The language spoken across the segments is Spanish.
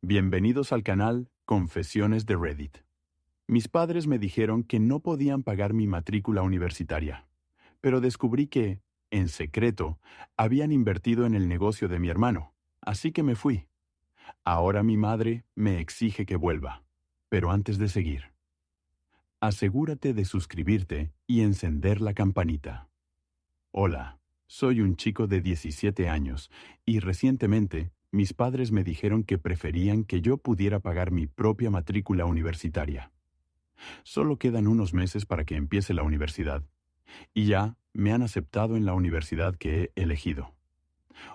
Bienvenidos al canal Confesiones de Reddit. Mis padres me dijeron que no podían pagar mi matrícula universitaria, pero descubrí que, en secreto, habían invertido en el negocio de mi hermano, así que me fui. Ahora mi madre me exige que vuelva. Pero antes de seguir, asegúrate de suscribirte y encender la campanita. Hola, soy un chico de 17 años y recientemente mis padres me dijeron que preferían que yo pudiera pagar mi propia matrícula universitaria. Solo quedan unos meses para que empiece la universidad y ya me han aceptado en la universidad que he elegido.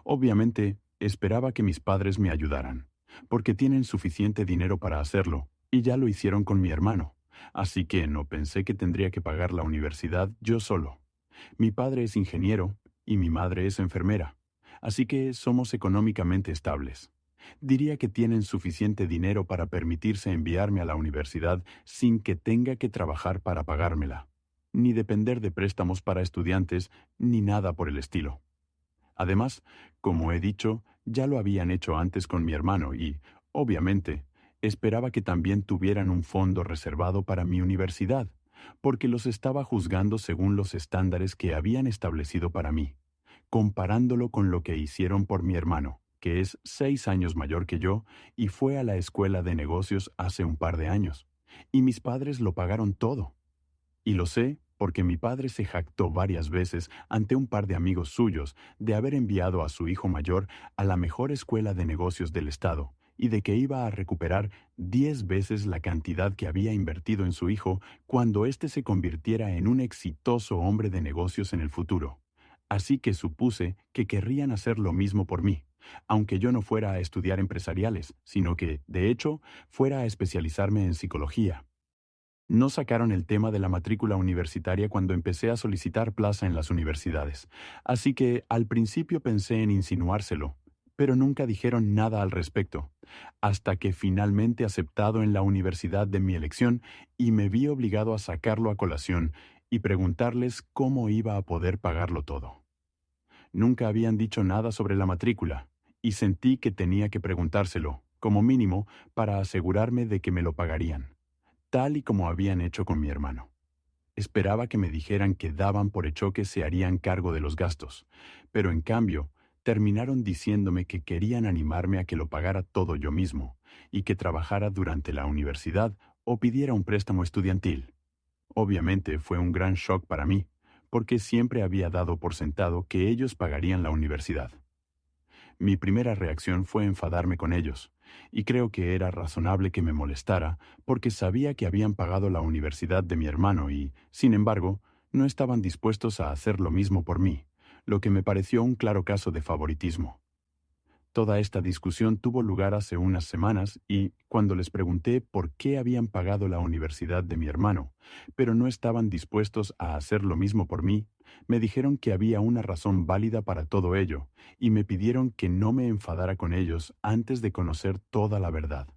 Obviamente, esperaba que mis padres me ayudaran, porque tienen suficiente dinero para hacerlo y ya lo hicieron con mi hermano, así que no pensé que tendría que pagar la universidad yo solo. Mi padre es ingeniero y mi madre es enfermera, así que somos económicamente estables. Diría que tienen suficiente dinero para permitirse enviarme a la universidad sin que tenga que trabajar para pagármela, ni depender de préstamos para estudiantes, ni nada por el estilo. Además, como he dicho, ya lo habían hecho antes con mi hermano y, obviamente, esperaba que también tuvieran un fondo reservado para mi universidad, porque los estaba juzgando según los estándares que habían establecido para mí, comparándolo con lo que hicieron por mi hermano, que es 6 años mayor que yo y fue a la escuela de negocios hace un par de años, y mis padres lo pagaron todo. Y lo sé porque mi padre se jactó varias veces ante un par de amigos suyos de haber enviado a su hijo mayor a la mejor escuela de negocios del estado y de que iba a recuperar 10 veces la cantidad que había invertido en su hijo cuando éste se convirtiera en un exitoso hombre de negocios en el futuro. Así que supuse que querrían hacer lo mismo por mí, aunque yo no fuera a estudiar empresariales, sino que, de hecho, fuera a especializarme en psicología. No sacaron el tema de la matrícula universitaria cuando empecé a solicitar plaza en las universidades, así que al principio pensé en insinuárselo, pero nunca dijeron nada al respecto, hasta que finalmente aceptado en la universidad de mi elección y me vi obligado a sacarlo a colación y preguntarles cómo iba a poder pagarlo todo. Nunca habían dicho nada sobre la matrícula, y sentí que tenía que preguntárselo, como mínimo, para asegurarme de que me lo pagarían tal y como habían hecho con mi hermano. Esperaba que me dijeran que daban por hecho que se harían cargo de los gastos, pero en cambio, terminaron diciéndome que querían animarme a que lo pagara todo yo mismo, y que trabajara durante la universidad o pidiera un préstamo estudiantil. Obviamente fue un gran shock para mí, porque siempre había dado por sentado que ellos pagarían la universidad. Mi primera reacción fue enfadarme con ellos, y creo que era razonable que me molestara, porque sabía que habían pagado la universidad de mi hermano y, sin embargo, no estaban dispuestos a hacer lo mismo por mí, lo que me pareció un claro caso de favoritismo. Toda esta discusión tuvo lugar hace unas semanas y, cuando les pregunté por qué habían pagado la universidad de mi hermano, pero no estaban dispuestos a hacer lo mismo por mí, me dijeron que había una razón válida para todo ello y me pidieron que no me enfadara con ellos antes de conocer toda la verdad.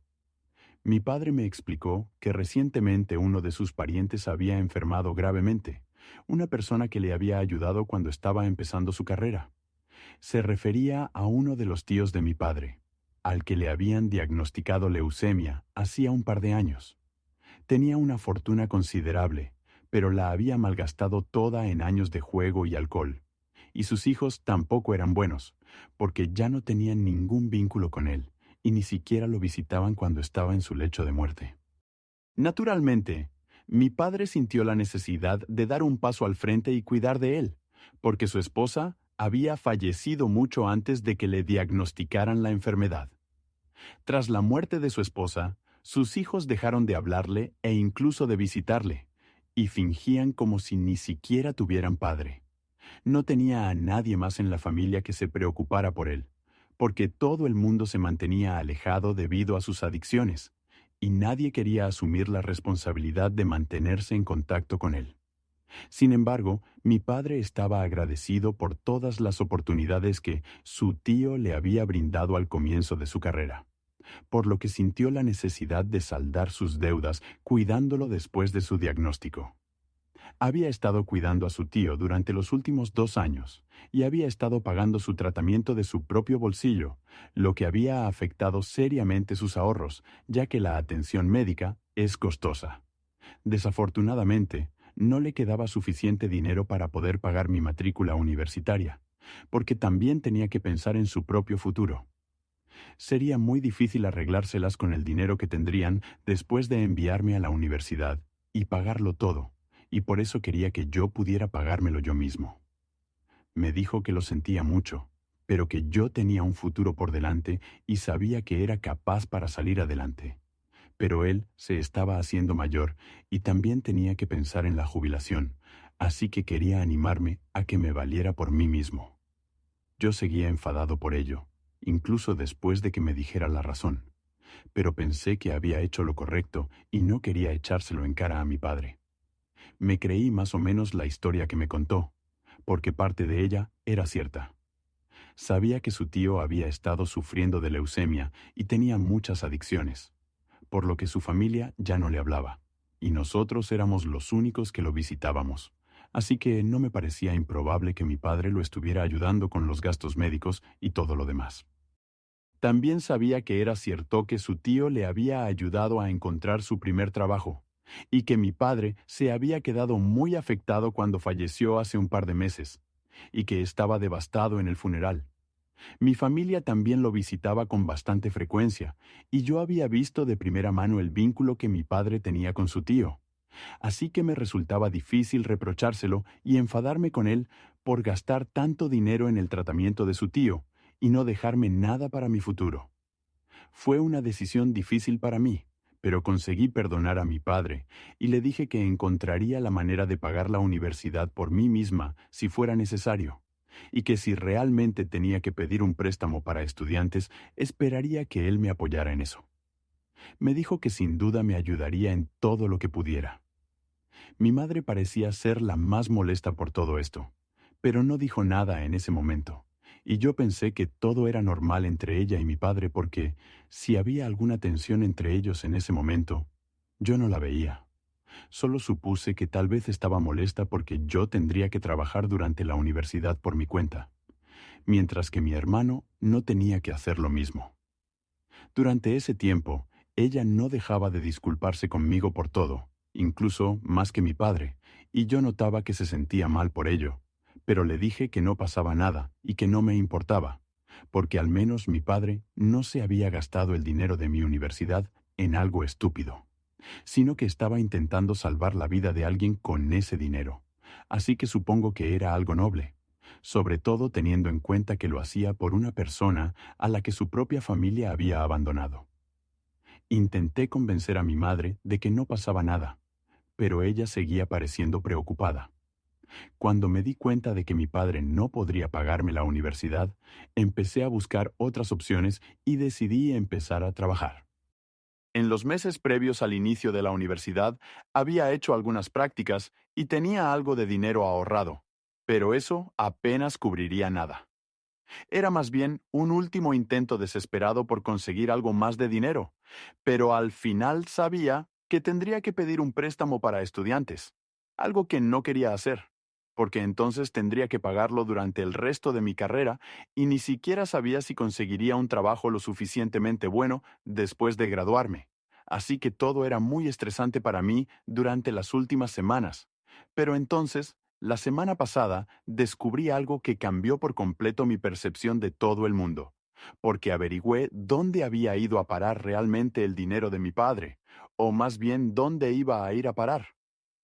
Mi padre me explicó que recientemente uno de sus parientes había enfermado gravemente, una persona que le había ayudado cuando estaba empezando su carrera. Se refería a uno de los tíos de mi padre, al que le habían diagnosticado leucemia hacía un par de años. Tenía una fortuna considerable, pero la había malgastado toda en años de juego y alcohol. Y sus hijos tampoco eran buenos, porque ya no tenían ningún vínculo con él, y ni siquiera lo visitaban cuando estaba en su lecho de muerte. Naturalmente, mi padre sintió la necesidad de dar un paso al frente y cuidar de él, porque su esposa había fallecido mucho antes de que le diagnosticaran la enfermedad. Tras la muerte de su esposa, sus hijos dejaron de hablarle e incluso de visitarle, y fingían como si ni siquiera tuvieran padre. No tenía a nadie más en la familia que se preocupara por él, porque todo el mundo se mantenía alejado debido a sus adicciones, y nadie quería asumir la responsabilidad de mantenerse en contacto con él. Sin embargo, mi padre estaba agradecido por todas las oportunidades que su tío le había brindado al comienzo de su carrera, por lo que sintió la necesidad de saldar sus deudas cuidándolo después de su diagnóstico. Había estado cuidando a su tío durante los últimos 2 años y había estado pagando su tratamiento de su propio bolsillo, lo que había afectado seriamente sus ahorros, ya que la atención médica es costosa. Desafortunadamente, no le quedaba suficiente dinero para poder pagar mi matrícula universitaria, porque también tenía que pensar en su propio futuro. Sería muy difícil arreglárselas con el dinero que tendrían después de enviarme a la universidad y pagarlo todo, y por eso quería que yo pudiera pagármelo yo mismo. Me dijo que lo sentía mucho, pero que yo tenía un futuro por delante y sabía que era capaz para salir adelante. Pero él se estaba haciendo mayor y también tenía que pensar en la jubilación, así que quería animarme a que me valiera por mí mismo. Yo seguía enfadado por ello, incluso después de que me dijera la razón, pero pensé que había hecho lo correcto y no quería echárselo en cara a mi padre. Me creí más o menos la historia que me contó, porque parte de ella era cierta. Sabía que su tío había estado sufriendo de leucemia y tenía muchas adicciones, por lo que su familia ya no le hablaba, y nosotros éramos los únicos que lo visitábamos. Así que no me parecía improbable que mi padre lo estuviera ayudando con los gastos médicos y todo lo demás. También sabía que era cierto que su tío le había ayudado a encontrar su primer trabajo, y que mi padre se había quedado muy afectado cuando falleció hace un par de meses, y que estaba devastado en el funeral. Mi familia también lo visitaba con bastante frecuencia, y yo había visto de primera mano el vínculo que mi padre tenía con su tío. Así que me resultaba difícil reprochárselo y enfadarme con él por gastar tanto dinero en el tratamiento de su tío y no dejarme nada para mi futuro. Fue una decisión difícil para mí, pero conseguí perdonar a mi padre y le dije que encontraría la manera de pagar la universidad por mí misma si fuera necesario, y que si realmente tenía que pedir un préstamo para estudiantes, esperaría que él me apoyara en eso. Me dijo que sin duda me ayudaría en todo lo que pudiera. Mi madre parecía ser la más molesta por todo esto, pero no dijo nada en ese momento, y yo pensé que todo era normal entre ella y mi padre porque, si había alguna tensión entre ellos en ese momento, yo no la veía. Solo supuse que tal vez estaba molesta porque yo tendría que trabajar durante la universidad por mi cuenta, mientras que mi hermano no tenía que hacer lo mismo. Durante ese tiempo, ella no dejaba de disculparse conmigo por todo, incluso más que mi padre, y yo notaba que se sentía mal por ello, pero le dije que no pasaba nada y que no me importaba, porque al menos mi padre no se había gastado el dinero de mi universidad en algo estúpido, sino que estaba intentando salvar la vida de alguien con ese dinero. Así que supongo que era algo noble, sobre todo teniendo en cuenta que lo hacía por una persona a la que su propia familia había abandonado. Intenté convencer a mi madre de que no pasaba nada, pero ella seguía pareciendo preocupada. Cuando me di cuenta de que mi padre no podría pagarme la universidad, empecé a buscar otras opciones y decidí empezar a trabajar. En los meses previos al inicio de la universidad, había hecho algunas prácticas y tenía algo de dinero ahorrado, pero eso apenas cubriría nada. Era más bien un último intento desesperado por conseguir algo más de dinero, pero al final sabía que tendría que pedir un préstamo para estudiantes, algo que no quería hacer, porque entonces tendría que pagarlo durante el resto de mi carrera y ni siquiera sabía si conseguiría un trabajo lo suficientemente bueno después de graduarme. Así que todo era muy estresante para mí durante las últimas semanas. Pero entonces, la semana pasada, descubrí algo que cambió por completo mi percepción de todo el mundo, porque averigüé dónde había ido a parar realmente el dinero de mi padre, o más bien dónde iba a ir a parar.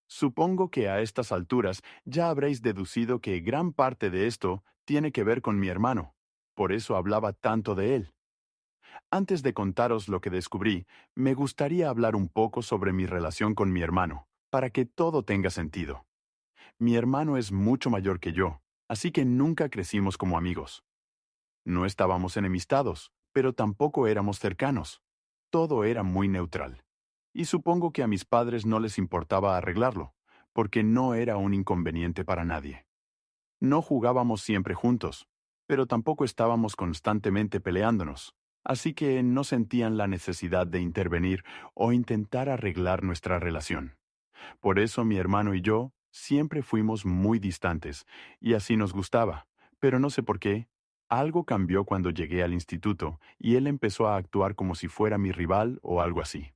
Supongo que a estas alturas ya habréis deducido que gran parte de esto tiene que ver con mi hermano. Por eso hablaba tanto de él. Antes de contaros lo que descubrí, me gustaría hablar un poco sobre mi relación con mi hermano, para que todo tenga sentido. Mi hermano es mucho mayor que yo, así que nunca crecimos como amigos. No estábamos enemistados, pero tampoco éramos cercanos. Todo era muy neutral. Y supongo que a mis padres no les importaba arreglarlo, porque no era un inconveniente para nadie. No jugábamos siempre juntos, pero tampoco estábamos constantemente peleándonos, así que no sentían la necesidad de intervenir o intentar arreglar nuestra relación. Por eso mi hermano y yo Siempre fuimos muy distantes, y así nos gustaba, pero no sé por qué. Algo cambió cuando llegué al instituto, y él empezó a actuar como si fuera mi rival o algo así.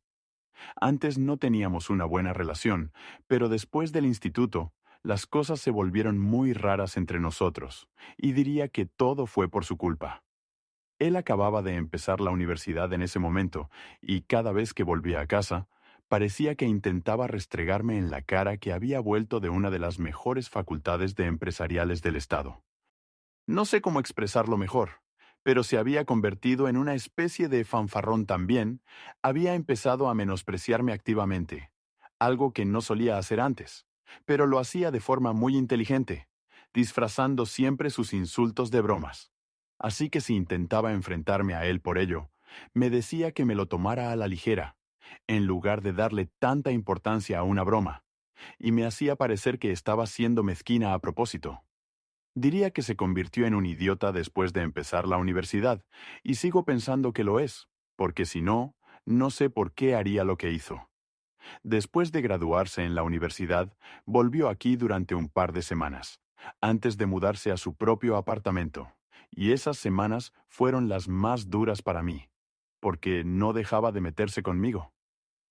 Antes no teníamos una buena relación, pero después del instituto, las cosas se volvieron muy raras entre nosotros, y diría que todo fue por su culpa. Él acababa de empezar la universidad en ese momento, y cada vez que volvía a casa, parecía que intentaba restregarme en la cara que había vuelto de una de las mejores facultades de empresariales del estado. No sé cómo expresarlo mejor, pero se había convertido en una especie de fanfarrón también, había empezado a menospreciarme activamente, algo que no solía hacer antes, pero lo hacía de forma muy inteligente, disfrazando siempre sus insultos de bromas. Así que si intentaba enfrentarme a él por ello, me decía que me lo tomara a la ligera, en lugar de darle tanta importancia a una broma, y me hacía parecer que estaba siendo mezquina a propósito. Diría que se convirtió en un idiota después de empezar la universidad, y sigo pensando que lo es, porque si no, no sé por qué haría lo que hizo. Después de graduarse en la universidad, volvió aquí durante un par de semanas, antes de mudarse a su propio apartamento, y esas semanas fueron las más duras para mí, porque no dejaba de meterse conmigo.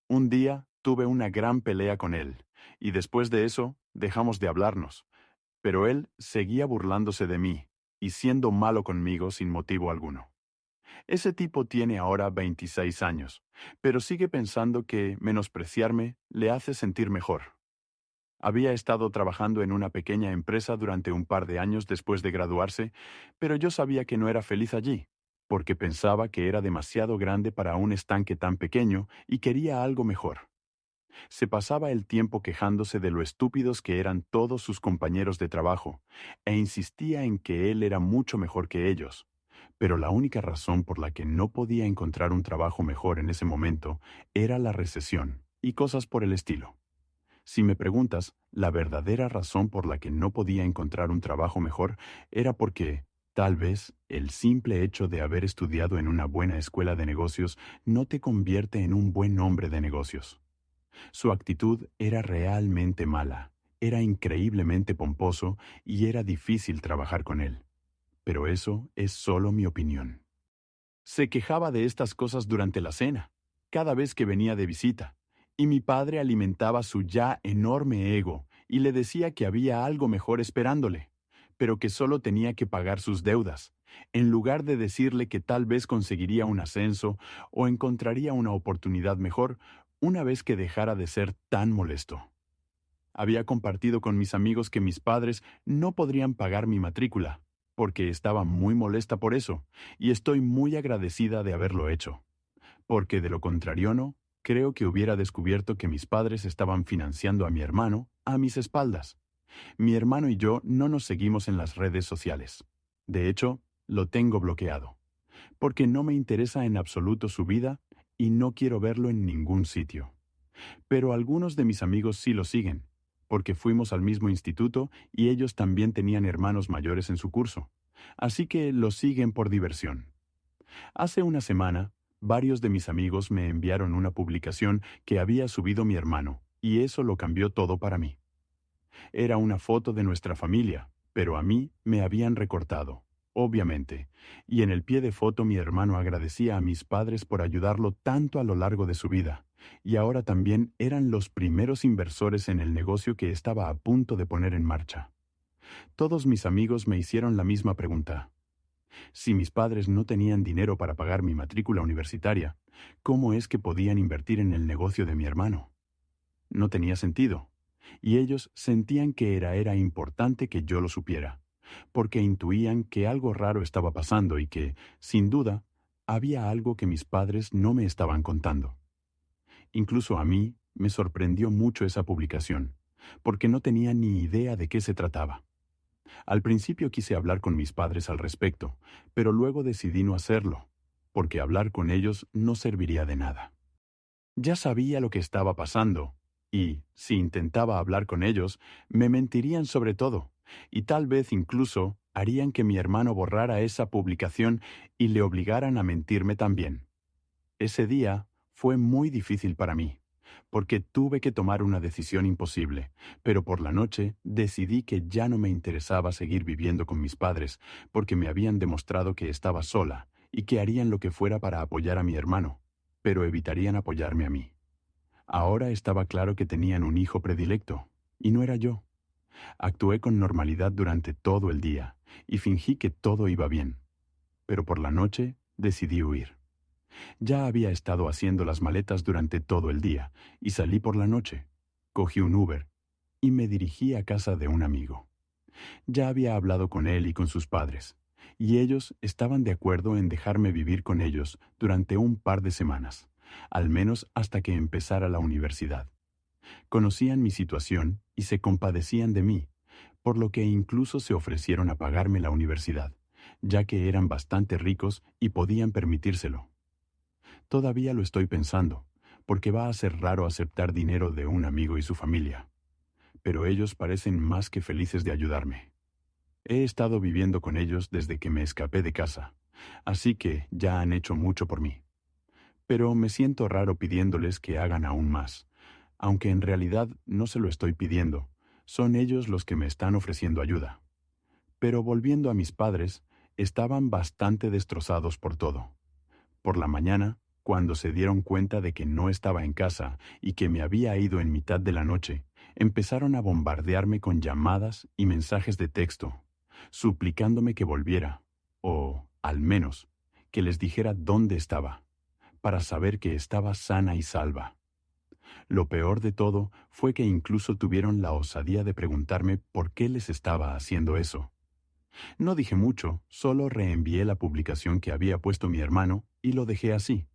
Un día tuve una gran pelea con él, y después de eso dejamos de hablarnos, pero él seguía burlándose de mí y siendo malo conmigo sin motivo alguno. Ese tipo tiene ahora 26 años, pero sigue pensando que menospreciarme le hace sentir mejor. Había estado trabajando en una pequeña empresa durante un par de años después de graduarse, pero yo sabía que no era feliz allí, porque pensaba que era demasiado grande para un estanque tan pequeño y quería algo mejor. Se pasaba el tiempo quejándose de lo estúpidos que eran todos sus compañeros de trabajo, e insistía en que él era mucho mejor que ellos. Pero la única razón por la que no podía encontrar un trabajo mejor en ese momento era la recesión, y cosas por el estilo. Si me preguntas, la verdadera razón por la que no podía encontrar un trabajo mejor era porque, tal vez, el simple hecho de haber estudiado en una buena escuela de negocios no te convierte en un buen hombre de negocios. Su actitud era realmente mala, era increíblemente pomposo y era difícil trabajar con él. Pero eso es solo mi opinión. Se quejaba de estas cosas durante la cena, cada vez que venía de visita, y mi padre alimentaba su ya enorme ego y le decía que había algo mejor esperándole, pero que solo tenía que pagar sus deudas, en lugar de decirle que tal vez conseguiría un ascenso o encontraría una oportunidad mejor una vez que dejara de ser tan molesto. Había compartido con mis amigos que mis padres no podrían pagar mi matrícula, porque estaba muy molesta por eso, y estoy muy agradecida de haberlo hecho. Porque de lo contrario no, creo que hubiera descubierto que mis padres estaban financiando a mi hermano a mis espaldas. Mi hermano y yo no nos seguimos en las redes sociales. De hecho, lo tengo bloqueado, porque no me interesa en absoluto su vida y no quiero verlo en ningún sitio. Pero algunos de mis amigos sí lo siguen, porque fuimos al mismo instituto y ellos también tenían hermanos mayores en su curso. Así que lo siguen por diversión. Hace una semana, varios de mis amigos me enviaron una publicación que había subido mi hermano, y eso lo cambió todo para mí. Era una foto de nuestra familia, pero a mí me habían recortado, obviamente, y en el pie de foto mi hermano agradecía a mis padres por ayudarlo tanto a lo largo de su vida, y ahora también eran los primeros inversores en el negocio que estaba a punto de poner en marcha. Todos mis amigos me hicieron la misma pregunta. Si mis padres no tenían dinero para pagar mi matrícula universitaria, ¿cómo es que podían invertir en el negocio de mi hermano? No tenía sentido, y ellos sentían que era importante que yo lo supiera, porque intuían que algo raro estaba pasando y que, sin duda, había algo que mis padres no me estaban contando. Incluso a mí me sorprendió mucho esa publicación, porque no tenía ni idea de qué se trataba. Al principio quise hablar con mis padres al respecto, pero luego decidí no hacerlo, porque hablar con ellos no serviría de nada. Ya sabía lo que estaba pasando, y, si intentaba hablar con ellos, me mentirían sobre todo, y tal vez incluso harían que mi hermano borrara esa publicación y le obligaran a mentirme también. Ese día fue muy difícil para mí, porque tuve que tomar una decisión imposible, pero por la noche decidí que ya no me interesaba seguir viviendo con mis padres, porque me habían demostrado que estaba sola y que harían lo que fuera para apoyar a mi hermano, pero evitarían apoyarme a mí. Ahora estaba claro que tenían un hijo predilecto, y no era yo. Actué con normalidad durante todo el día, y fingí que todo iba bien, pero por la noche decidí huir. Ya había estado haciendo las maletas durante todo el día, y salí por la noche. Cogí un Uber, y me dirigí a casa de un amigo. Ya había hablado con él y con sus padres, y ellos estaban de acuerdo en dejarme vivir con ellos durante un par de semanas, al menos hasta que empezara la universidad. Conocían mi situación y se compadecían de mí, por lo que incluso se ofrecieron a pagarme la universidad, ya que eran bastante ricos y podían permitírselo. Todavía lo estoy pensando, porque va a ser raro aceptar dinero de un amigo y su familia, pero ellos parecen más que felices de ayudarme. He estado viviendo con ellos desde que me escapé de casa, así que ya han hecho mucho por mí. Pero me siento raro pidiéndoles que hagan aún más, aunque en realidad no se lo estoy pidiendo, son ellos los que me están ofreciendo ayuda. Pero volviendo a mis padres, estaban bastante destrozados por todo. Por la mañana, cuando se dieron cuenta de que no estaba en casa y que me había ido en mitad de la noche, empezaron a bombardearme con llamadas y mensajes de texto, suplicándome que volviera, o, al menos, que les dijera dónde estaba, para saber que estaba sana y salva. Lo peor de todo fue que incluso tuvieron la osadía de preguntarme por qué les estaba haciendo eso. No dije mucho, solo reenvié la publicación que había puesto mi hermano y lo dejé así.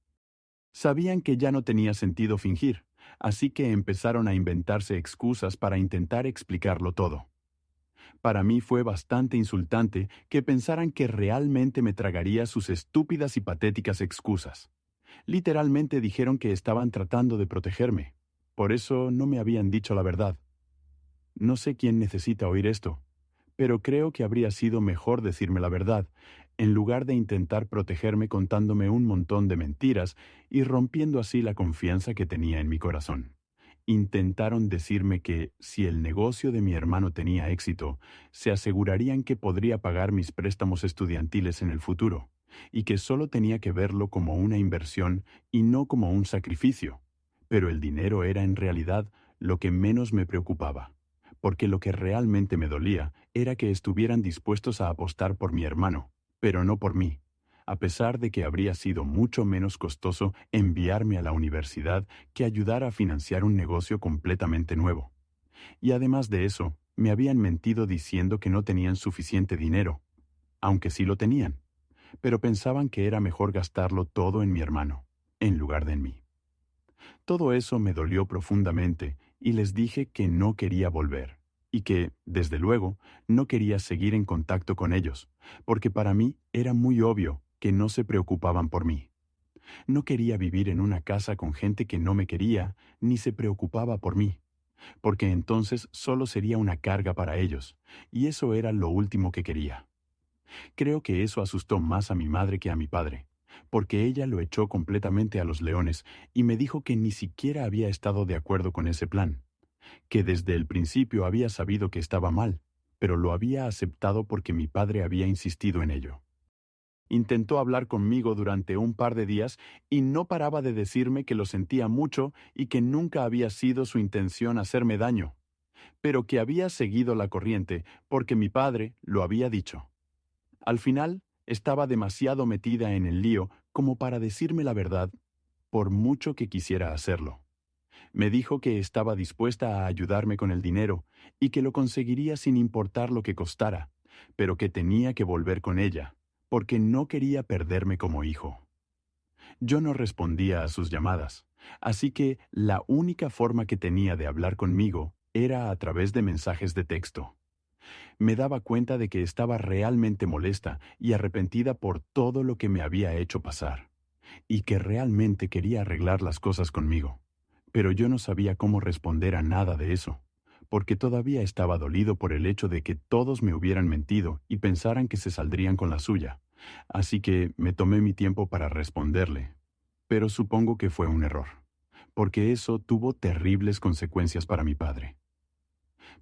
Sabían que ya no tenía sentido fingir, así que empezaron a inventarse excusas para intentar explicarlo todo. Para mí fue bastante insultante que pensaran que realmente me tragaría sus estúpidas y patéticas excusas. Literalmente dijeron que estaban tratando de protegerme. Por eso no me habían dicho la verdad. No sé quién necesita oír esto, pero creo que habría sido mejor decirme la verdad, en lugar de intentar protegerme contándome un montón de mentiras y rompiendo así la confianza que tenía en mi corazón. Intentaron decirme que, si el negocio de mi hermano tenía éxito, se asegurarían que podría pagar mis préstamos estudiantiles en el futuro, y que solo tenía que verlo como una inversión y no como un sacrificio. Pero el dinero era en realidad lo que menos me preocupaba, porque lo que realmente me dolía era que estuvieran dispuestos a apostar por mi hermano, pero no por mí, a pesar de que habría sido mucho menos costoso enviarme a la universidad que ayudar a financiar un negocio completamente nuevo. Y además de eso, me habían mentido diciendo que no tenían suficiente dinero, aunque sí lo tenían, pero pensaban que era mejor gastarlo todo en mi hermano, en lugar de en mí. Todo eso me dolió profundamente y les dije que no quería volver, y que, desde luego, no quería seguir en contacto con ellos, porque para mí era muy obvio que no se preocupaban por mí. No quería vivir en una casa con gente que no me quería ni se preocupaba por mí, porque entonces solo sería una carga para ellos, y eso era lo último que quería. Creo que eso asustó más a mi madre que a mi padre, porque ella lo echó completamente a los leones y me dijo que ni siquiera había estado de acuerdo con ese plan, que desde el principio había sabido que estaba mal, pero lo había aceptado porque mi padre había insistido en ello. Intentó hablar conmigo durante un par de días y no paraba de decirme que lo sentía mucho y que nunca había sido su intención hacerme daño, pero que había seguido la corriente porque mi padre lo había dicho. Al final, estaba demasiado metida en el lío como para decirme la verdad, por mucho que quisiera hacerlo. Me dijo que estaba dispuesta a ayudarme con el dinero y que lo conseguiría sin importar lo que costara, pero que tenía que volver con ella, porque no quería perderme como hijo. Yo no respondía a sus llamadas, así que la única forma que tenía de hablar conmigo era a través de mensajes de texto. Me daba cuenta de que estaba realmente molesta y arrepentida por todo lo que me había hecho pasar, y que realmente quería arreglar las cosas conmigo. Pero yo no sabía cómo responder a nada de eso, porque todavía estaba dolido por el hecho de que todos me hubieran mentido y pensaran que se saldrían con la suya. Así que me tomé mi tiempo para responderle, pero supongo que fue un error, porque eso tuvo terribles consecuencias para mi padre.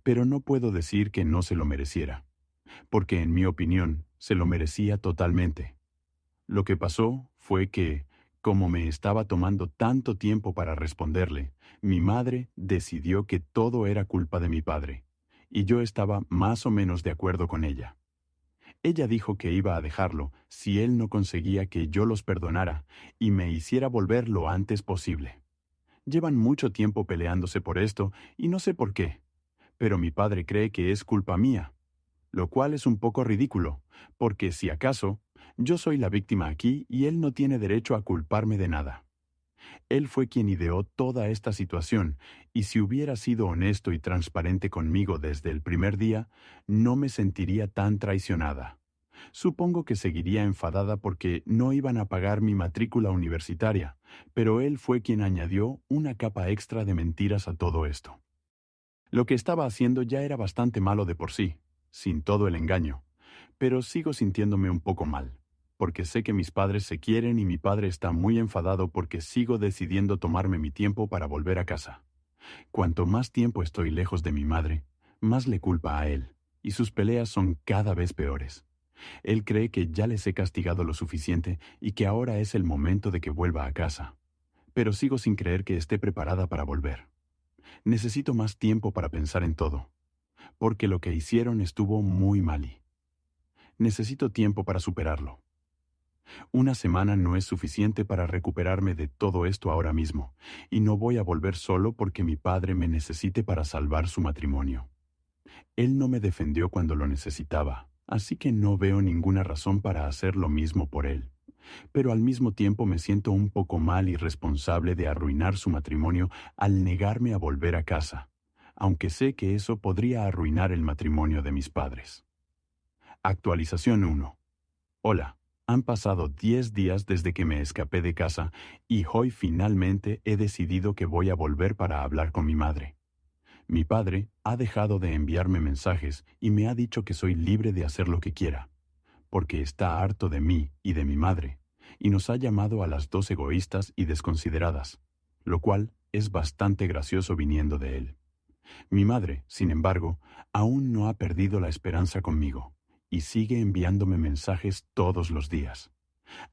Pero no puedo decir que no se lo mereciera, porque en mi opinión se lo merecía totalmente. Lo que pasó fue que, como me estaba tomando tanto tiempo para responderle, mi madre decidió que todo era culpa de mi padre, y yo estaba más o menos de acuerdo con ella. Ella dijo que iba a dejarlo si él no conseguía que yo los perdonara y me hiciera volver lo antes posible. Llevan mucho tiempo peleándose por esto y no sé por qué, pero mi padre cree que es culpa mía, lo cual es un poco ridículo, porque si acaso, yo soy la víctima aquí y él no tiene derecho a culparme de nada. Él fue quien ideó toda esta situación, y si hubiera sido honesto y transparente conmigo desde el primer día, no me sentiría tan traicionada. Supongo que seguiría enfadada porque no iban a pagar mi matrícula universitaria, pero él fue quien añadió una capa extra de mentiras a todo esto. Lo que estaba haciendo ya era bastante malo de por sí, sin todo el engaño, pero sigo sintiéndome un poco mal, porque sé que mis padres se quieren y mi padre está muy enfadado porque sigo decidiendo tomarme mi tiempo para volver a casa. Cuanto más tiempo estoy lejos de mi madre, más le culpa a él, y sus peleas son cada vez peores. Él cree que ya les he castigado lo suficiente y que ahora es el momento de que vuelva a casa. Pero sigo sin creer que esté preparada para volver. Necesito más tiempo para pensar en todo, porque lo que hicieron estuvo muy mal y necesito tiempo para superarlo. Una semana no es suficiente para recuperarme de todo esto ahora mismo, y no voy a volver solo porque mi padre me necesite para salvar su matrimonio. Él no me defendió cuando lo necesitaba, así que no veo ninguna razón para hacer lo mismo por él. Pero al mismo tiempo me siento un poco mal y responsable de arruinar su matrimonio al negarme a volver a casa, aunque sé que eso podría arruinar el matrimonio de mis padres. Actualización 1. Hola, han pasado 10 días desde que me escapé de casa y hoy finalmente he decidido que voy a volver para hablar con mi madre. Mi padre ha dejado de enviarme mensajes y me ha dicho que soy libre de hacer lo que quiera, porque está harto de mí y de mi madre, y nos ha llamado a las dos egoístas y desconsideradas, lo cual es bastante gracioso viniendo de él. Mi madre, sin embargo, aún no ha perdido la esperanza conmigo, y sigue enviándome mensajes todos los días.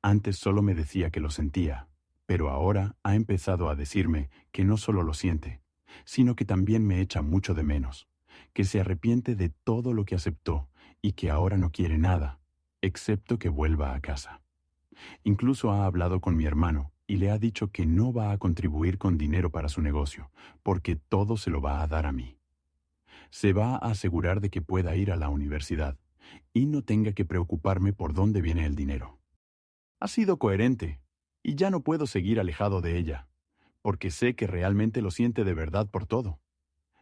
Antes solo me decía que lo sentía, pero ahora ha empezado a decirme que no solo lo siente, sino que también me echa mucho de menos, que se arrepiente de todo lo que aceptó y que ahora no quiere nada, excepto que vuelva a casa. Incluso ha hablado con mi hermano y le ha dicho que no va a contribuir con dinero para su negocio, porque todo se lo va a dar a mí. Se va a asegurar de que pueda ir a la universidad y no tenga que preocuparme por dónde viene el dinero. Ha sido coherente, y ya no puedo seguir alejado de ella, porque sé que realmente lo siente de verdad por todo.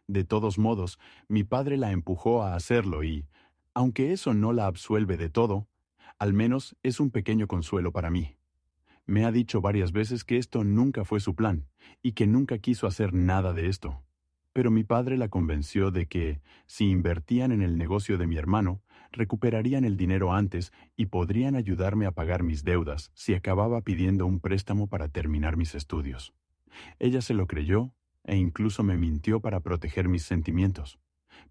De todos modos, mi padre la empujó a hacerlo y, aunque eso no la absuelve de todo, al menos es un pequeño consuelo para mí. Me ha dicho varias veces que esto nunca fue su plan y que nunca quiso hacer nada de esto. Pero mi padre la convenció de que, si invertían en el negocio de mi hermano, recuperarían el dinero antes y podrían ayudarme a pagar mis deudas si acababa pidiendo un préstamo para terminar mis estudios. Ella se lo creyó e incluso me mintió para proteger mis sentimientos.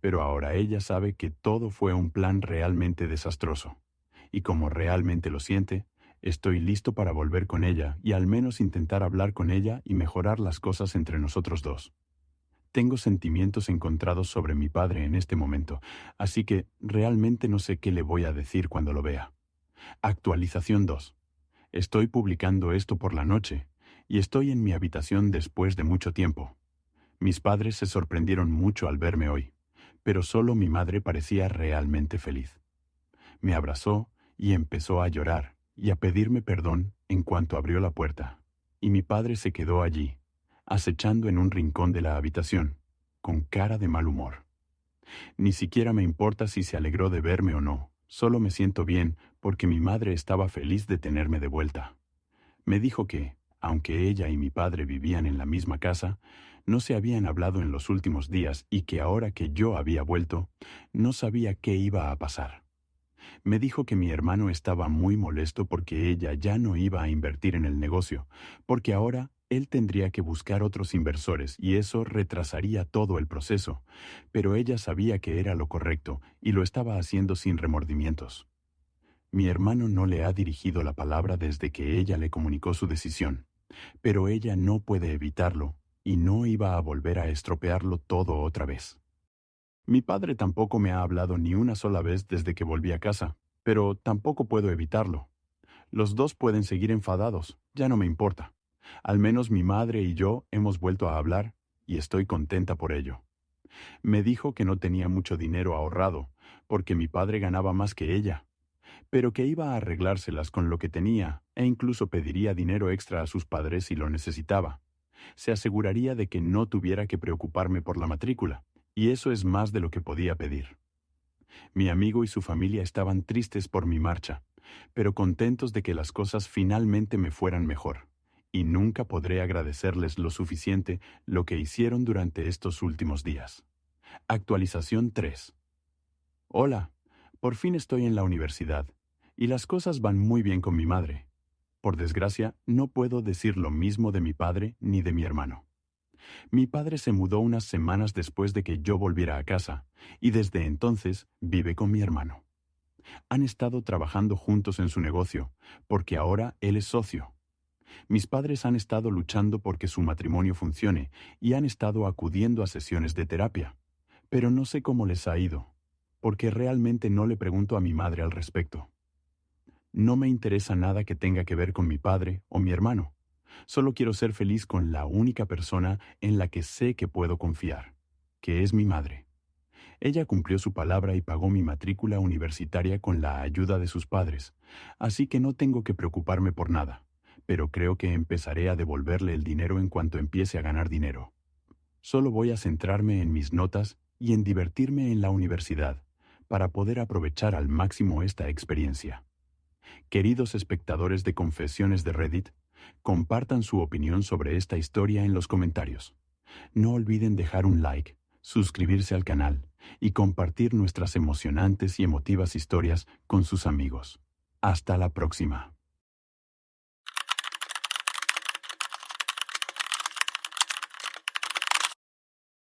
Pero ahora ella sabe que todo fue un plan realmente desastroso. Y como realmente lo siente, estoy listo para volver con ella y al menos intentar hablar con ella y mejorar las cosas entre nosotros dos. Tengo sentimientos encontrados sobre mi padre en este momento, así que realmente no sé qué le voy a decir cuando lo vea. Actualización 2. Estoy publicando esto por la noche, y estoy en mi habitación después de mucho tiempo. Mis padres se sorprendieron mucho al verme hoy, pero solo mi madre parecía realmente feliz. Me abrazó y empezó a llorar y a pedirme perdón en cuanto abrió la puerta, y mi padre se quedó allí, acechando en un rincón de la habitación, con cara de mal humor. Ni siquiera me importa si se alegró de verme o no, solo me siento bien porque mi madre estaba feliz de tenerme de vuelta. Me dijo que, aunque ella y mi padre vivían en la misma casa, no se habían hablado en los últimos días y que ahora que yo había vuelto, no sabía qué iba a pasar. Me dijo que mi hermano estaba muy molesto porque ella ya no iba a invertir en el negocio, porque ahora él tendría que buscar otros inversores y eso retrasaría todo el proceso, pero ella sabía que era lo correcto y lo estaba haciendo sin remordimientos. Mi hermano no le ha dirigido la palabra desde que ella le comunicó su decisión, pero ella no puede evitarlo y no iba a volver a estropearlo todo otra vez. Mi padre tampoco me ha hablado ni una sola vez desde que volví a casa, pero tampoco puedo evitarlo. Los dos pueden seguir enfadados, ya no me importa. Al menos mi madre y yo hemos vuelto a hablar y estoy contenta por ello. Me dijo que no tenía mucho dinero ahorrado, porque mi padre ganaba más que ella, pero que iba a arreglárselas con lo que tenía e incluso pediría dinero extra a sus padres si lo necesitaba. Se aseguraría de que no tuviera que preocuparme por la matrícula, y eso es más de lo que podía pedir. Mi amigo y su familia estaban tristes por mi marcha, pero contentos de que las cosas finalmente me fueran mejor, y nunca podré agradecerles lo suficiente lo que hicieron durante estos últimos días. Actualización 3. Hola, por fin estoy en la universidad, y las cosas van muy bien con mi madre. Por desgracia, no puedo decir lo mismo de mi padre ni de mi hermano. Mi padre se mudó unas semanas después de que yo volviera a casa, y desde entonces vive con mi hermano. Han estado trabajando juntos en su negocio, porque ahora él es socio. Mis padres han estado luchando porque su matrimonio funcione y han estado acudiendo a sesiones de terapia, pero no sé cómo les ha ido, porque realmente no le pregunto a mi madre al respecto. No me interesa nada que tenga que ver con mi padre o mi hermano. Solo quiero ser feliz con la única persona en la que sé que puedo confiar, que es mi madre. Ella cumplió su palabra y pagó mi matrícula universitaria con la ayuda de sus padres, así que no tengo que preocuparme por nada, pero creo que empezaré a devolverle el dinero en cuanto empiece a ganar dinero. Solo voy a centrarme en mis notas y en divertirme en la universidad, para poder aprovechar al máximo esta experiencia. Queridos espectadores de Confesiones de Reddit, compartan su opinión sobre esta historia en los comentarios. No olviden dejar un like, suscribirse al canal y compartir nuestras emocionantes y emotivas historias con sus amigos. Hasta la próxima.